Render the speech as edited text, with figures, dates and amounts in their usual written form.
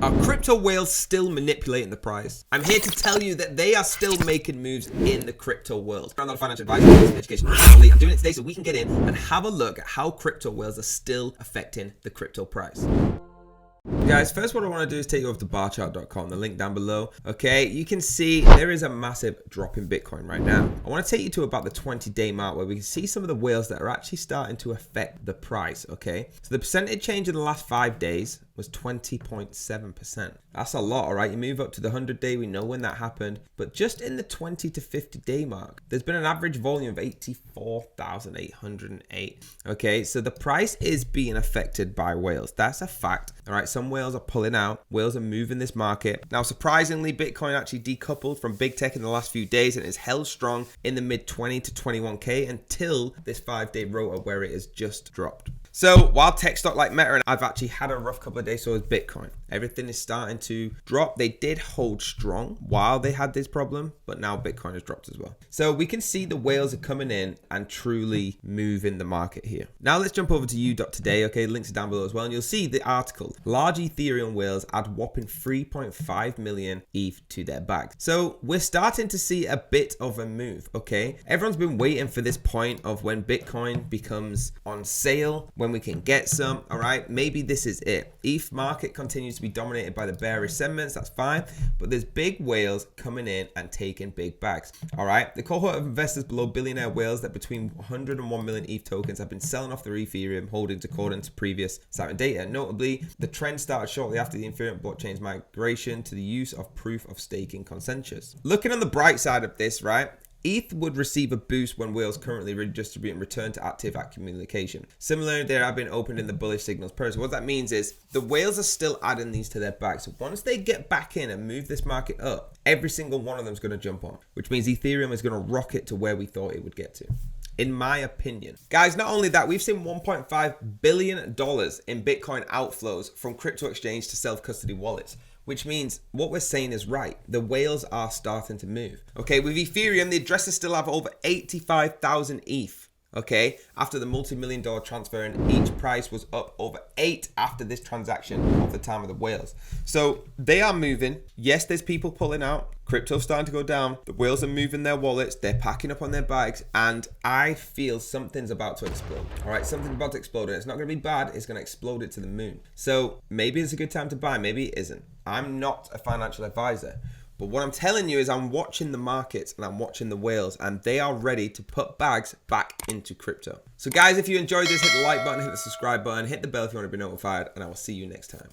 Are crypto whales still manipulating the price? I'm here to tell you that they are still making moves in the crypto world. I'm not a financial advisor, I'm education. I'm doing it today so we can get in and have a look at how crypto whales are still affecting the crypto price. Guys, first what I want to do is take you over to barchart.com, the link down below. Okay, you can see there is a massive drop in Bitcoin right now. I want to take you to about the 20-day mark where we can see some of the whales that are actually starting to affect the price. Okay, so the percentage change in the last 5 days was 20.7%. That's a lot, all right? You move up to the 100-day, we know when that happened, but just in the 20 to 50-day mark, there's been an average volume of 84,808. Okay, so the price is being affected by whales. That's a fact, all right? Some whales are pulling out, whales are moving this market. Now, surprisingly, Bitcoin actually decoupled from big tech in the last few days and is held strong in the mid 20 to 21K until this 5-day rotor where it has just dropped. So while tech stock like Meta, and I've actually had a rough couple of days, so is Bitcoin. Everything is starting to drop. They did hold strong while they had this problem, but now Bitcoin has dropped as well. So we can see the whales are coming in and truly moving the market here. Now let's jump over to u.today. Okay, links are down below as well, and you'll see the article. Large Ethereum whales add whopping 3.5 million ETH to their bags. So we're starting to see a bit of a move. Okay, everyone's been waiting for this point of when Bitcoin becomes on sale, when we can get some. All right, maybe this is it. ETH market continues to be dominated by the bearish sentiments. That's fine, but there's big whales coming in and taking big bags. All right, the cohort of investors below billionaire whales that between 100 and 1 million ETH tokens have been selling off their Ethereum holdings according to previous cited data. Notably, the trend started shortly after the Ethereum blockchain's migration to the use of proof of staking consensus. Looking on the bright side of this, right? ETH would receive a boost when whales currently redistribute and return to active communication. Similarly, they have been opened in the bullish signals pairs. So what that means is the whales are still adding these to their bag. So once they get back in and move this market up, every single one of them is going to jump on, which means Ethereum is going to rocket to where we thought it would get to, in my opinion. Guys, not only that, we've seen $1.5 billion in Bitcoin outflows from crypto exchange to self-custody wallets, which means what we're saying is right. The whales are starting to move. Okay, with Ethereum, the addresses still have over 85,000 ETH. Okay, after the multi-million-dollar transfer, and each price was up over 8 after this transaction at the time of the whales. So they are moving. Yes, there's people pulling out. Crypto's starting to go down. The whales are moving their wallets. They're packing up on their bags, and I feel something's about to explode. All right, something's about to explode, and it's not going to be bad. It's going to explode it to the moon. So maybe it's a good time to buy. Maybe it isn't. I'm not a financial advisor, but what I'm telling you is I'm watching the markets and I'm watching the whales, and they are ready to put bags back into crypto. So guys, if you enjoyed this, hit the like button, hit the subscribe button, hit the bell if you want to be notified, and I will see you next time.